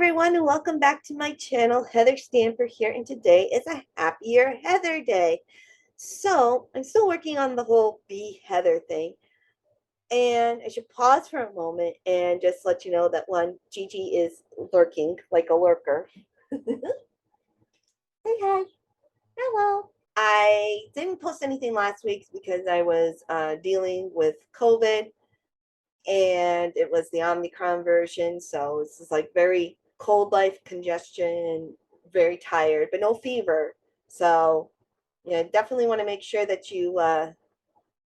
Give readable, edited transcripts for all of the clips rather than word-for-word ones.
everyone, and welcome back to my channel. Heather Stanford here, and today is a happier Heather day. So I'm still working on the whole Be Heather thing, and I should pause for a moment and just let you know that one, Gigi is lurking like a lurker. Say hi. Hello. I didn't post anything last week because I was dealing with COVID, and it was the Omicron version. So it's just like very cold life congestion, very tired, but no fever. So yeah, definitely want to make sure that you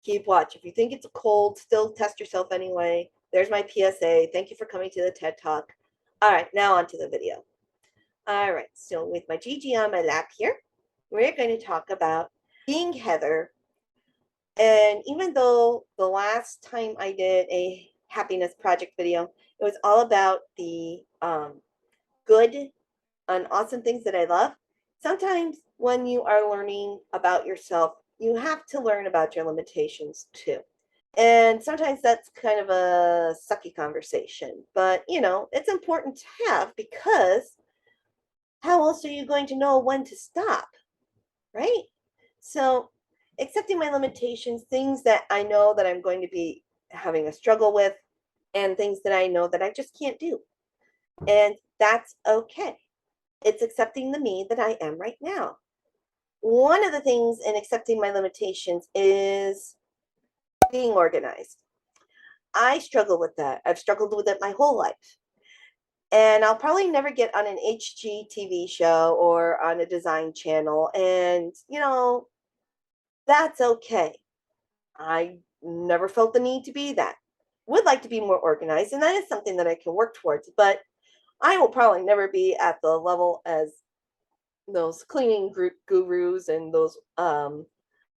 keep watch. If you think it's a cold, still test yourself anyway. There's my PSA. Thank you for coming to the TED Talk. All right, now on to the video. All right, so with my Gigi on my lap here, we're going to talk about being Heather. And even though the last time I did a happiness project video, it was all about the good and awesome things that I love. Sometimes when you are learning about yourself, you have to learn about your limitations too. And sometimes that's kind of a sucky conversation, but it's important to have because how else are you going to know when to stop, right? So, accepting my limitations, things that I know that I'm going to be having a struggle with, and things that I know that I just can't do. And that's okay. It's accepting the me that I am right now. One of the things in accepting my limitations is being organized. I struggle with that. I've struggled with it my whole life. And I'll probably never get on an HGTV show or on a design channel. And, that's okay. I never felt the need to be that. Would like to be more organized, and that is something that I can work towards, but I will probably never be at the level as those cleaning group gurus and those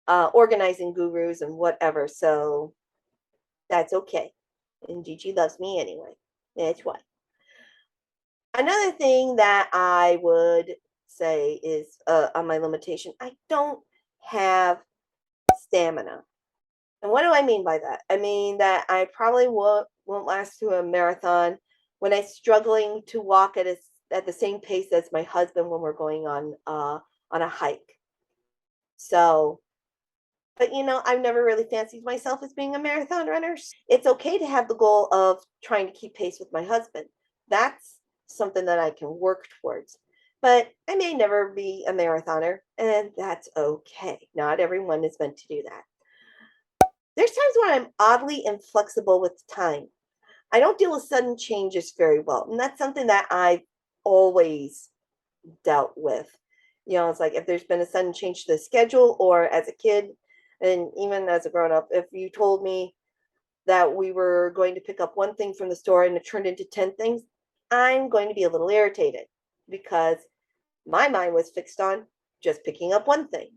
organizing gurus and whatever. So that's okay. And Gigi loves me anyway. That's why. Another thing that I would say is on my limitation, I don't have stamina. And what do I mean by that? I mean that I probably won't last through a marathon when I'm struggling to walk at the same pace as my husband when we're going on a hike. So, but I've never really fancied myself as being a marathon runner. It's okay to have the goal of trying to keep pace with my husband. That's something that I can work towards. But I may never be a marathoner, and that's okay. Not everyone is meant to do that. There's times when I'm oddly inflexible with time. I don't deal with sudden changes very well. And that's something that I've always dealt with. It's like if there's been a sudden change to the schedule, or as a kid, and even as a grown up, if you told me that we were going to pick up one thing from the store and it turned into 10 things, I'm going to be a little irritated because my mind was fixed on just picking up one thing.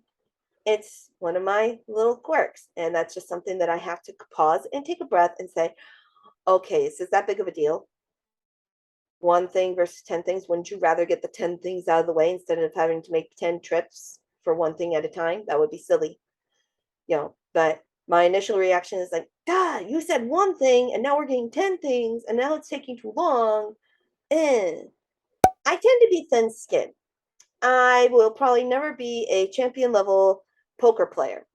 It's one of my little quirks. And that's just something that I have to pause and take a breath and say, okay, is this that big of a deal? One thing versus 10 things. Wouldn't you rather get the 10 things out of the way instead of having to make 10 trips for one thing at a time? That would be silly. But my initial reaction is like, God, you said one thing and now we're getting 10 things and now it's taking too long. I tend to be thin skinned. I will probably never be a champion level poker player.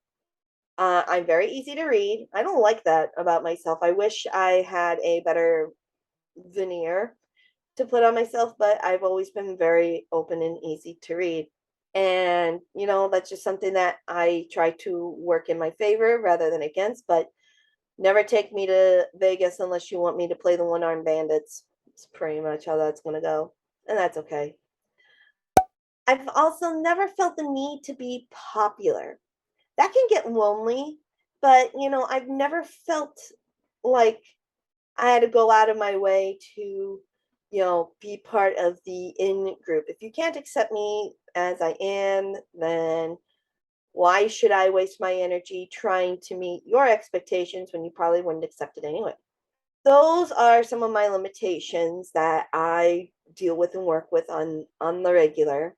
I'm very easy to read. I don't like that about myself. I wish I had a better veneer to put on myself, but I've always been very open and easy to read. And, that's just something that I try to work in my favor rather than against, but never take me to Vegas unless you want me to play the one-armed bandits. It's pretty much how that's going to go. And that's okay. I've also never felt the need to be popular. That can get lonely, but I've never felt like I had to go out of my way to, be part of the in group. If you can't accept me as I am, then why should I waste my energy trying to meet your expectations when you probably wouldn't accept it anyway? Those are some of my limitations that I deal with and work with on the regular.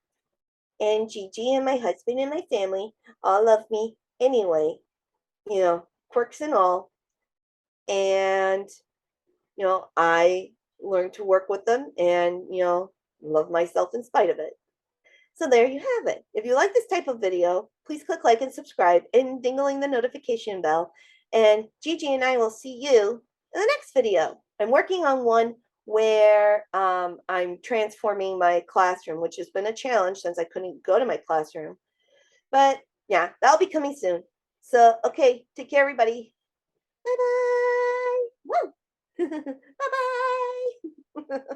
And Gigi and my husband and my family all love me anyway, quirks and all. And, I learn to work with them and, love myself in spite of it. So there you have it. If you like this type of video, please click like and subscribe and dingling the notification bell. And Gigi and I will see you in the next video. I'm working on one where I'm transforming my classroom, which has been a challenge since I couldn't go to my classroom. But yeah, that'll be coming soon. So, okay, take care, everybody. Bye-bye. Woo! Bye-bye.